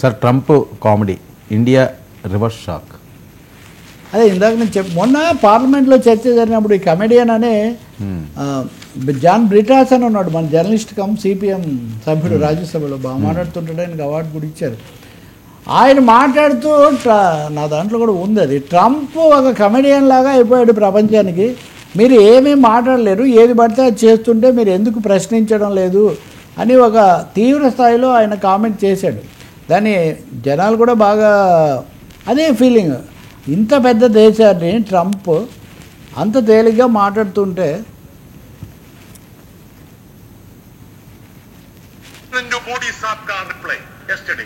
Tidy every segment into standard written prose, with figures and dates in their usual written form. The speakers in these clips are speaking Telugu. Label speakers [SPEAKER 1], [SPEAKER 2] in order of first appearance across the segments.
[SPEAKER 1] Sir Trump comedy India reverse shock.
[SPEAKER 2] అదే ఇందాక నేను మొన్న పార్లమెంట్లో చర్చ జరిగినప్పుడు ఈ కమెడియన్ అనే జాన్ బ్రిటాస్ అని ఉన్నాడు, మన జర్నలిస్ట్ కమ్ సిపిఎం సభ్యుడు, రాజ్యసభలో బాగా మాట్లాడుతుంటాడు, ఆయనకు అవార్డు కూడా ఇచ్చారు. ఆయన మాట్లాడుతూ నా దాంట్లో కూడా ఉంది, అది ట్రంప్ ఒక కమెడియన్ లాగా అయిపోయాడు ప్రపంచానికి. మీరు ఏమీ మాట్లాడలేరు, ఏది పడితే అది చేస్తుంటే మీరు ఎందుకు ప్రశ్నించడం లేదు అని ఒక తీవ్ర స్థాయిలో ఆయన కామెంట్ చేశాడు. దాన్ని జనాలు కూడా బాగా అదే ఫీలింగ్, ఇంత పెద్ద దేశాన్ని ట్రంప్ అంత తేలిగ్గా మాట్లాడుతుంటే.
[SPEAKER 3] Modi Saab ka reply yesterday,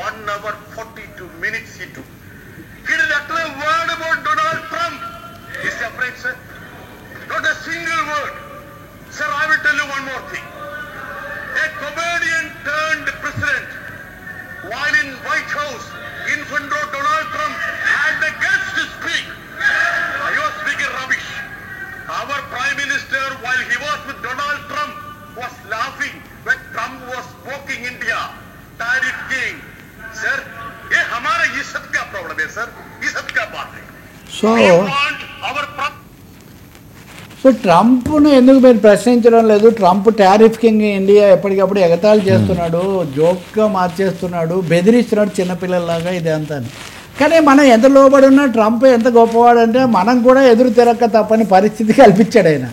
[SPEAKER 3] 1 hour 42 minutes he took. He didn't utter a word about Donald Trump. Is he afraid, sir? Not a single word. Sir, I will tell you one more thing. A comedian turned president while in White House in front of Donald Trump had the guts to speak. You are speaking rubbish. Our Prime Minister, while he was with Donald Trump, was laughing when Trump was poking India, tariff king. Sir, ये हमारा ये सब क्या प्रॉब्लम है सर? ये सब क्या बात है? We want our
[SPEAKER 2] సో ట్రంప్ను ఎందుకు మీరు ప్రశ్నించడం లేదు? ట్రంప్ టారిఫ్ కింగ్ ఇండియా ఎప్పటికప్పుడు ఎగతాళి చేస్తున్నాడు, జోక్గా మార్చేస్తున్నాడు, బెదిరిస్తున్నాడు చిన్నపిల్లల్లాగా, ఇది అంతా. కానీ మనం ఎంత లోబడి ఉన్నా ట్రంప్ ఎంత గొప్పవాడంటే మనం కూడా ఎదురు తిరక్క తప్పని పరిస్థితి కల్పించాడు ఆయన.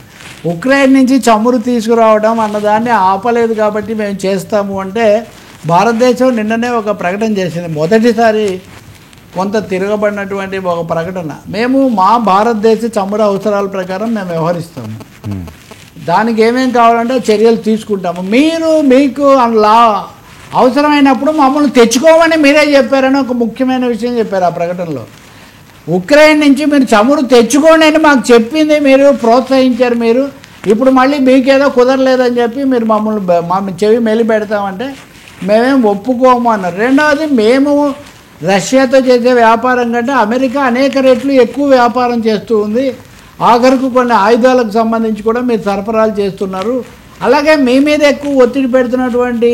[SPEAKER 2] ఉక్రెయిన్ నుంచి చమురు తీసుకురావడం అన్నదాన్ని ఆపలేదు కాబట్టి మేము చేస్తాము అంటే, భారతదేశం నిన్ననే ఒక ప్రకటన చేసింది, మొదటిసారి కొంత తిరగబడినటువంటి ఒక ప్రకటన. మేము మా భారతదేశ చమురు అవసరాల ప్రకారం మేము వ్యవహరిస్తాము, దానికి ఏమేం కావాలంటే చర్యలు తీసుకుంటాము, మీరు మీకు లా అవసరమైనప్పుడు మమ్మల్ని తెచ్చుకోమని మీరే చెప్పారని ఒక ముఖ్యమైన విషయం చెప్పారు ఆ ప్రకటనలో. ఉక్రెయిన్ నుంచి మీరు చమురు తెచ్చుకోండి అని మాకు చెప్పింది, మీరు ప్రోత్సహించారు. మీరు ఇప్పుడు మళ్ళీ మీకేదో కుదరలేదని చెప్పి మీరు మమ్మల్ని చెవి మెలి పెడతామంటే మేమేం ఒప్పుకోము అన్నారు. రెండవది, మేము రష్యాతో చేసే వ్యాపారం కంటే అమెరికా అనేక రెట్లు ఎక్కువ వ్యాపారం చేస్తూ ఉంది, ఆఖరికి కొన్ని ఆయుధాలకు సంబంధించి కూడా మీరు సరఫరాలు చేస్తున్నారు, అలాగే మీ మీద ఎక్కువ ఒత్తిడి పెడుతున్నటువంటి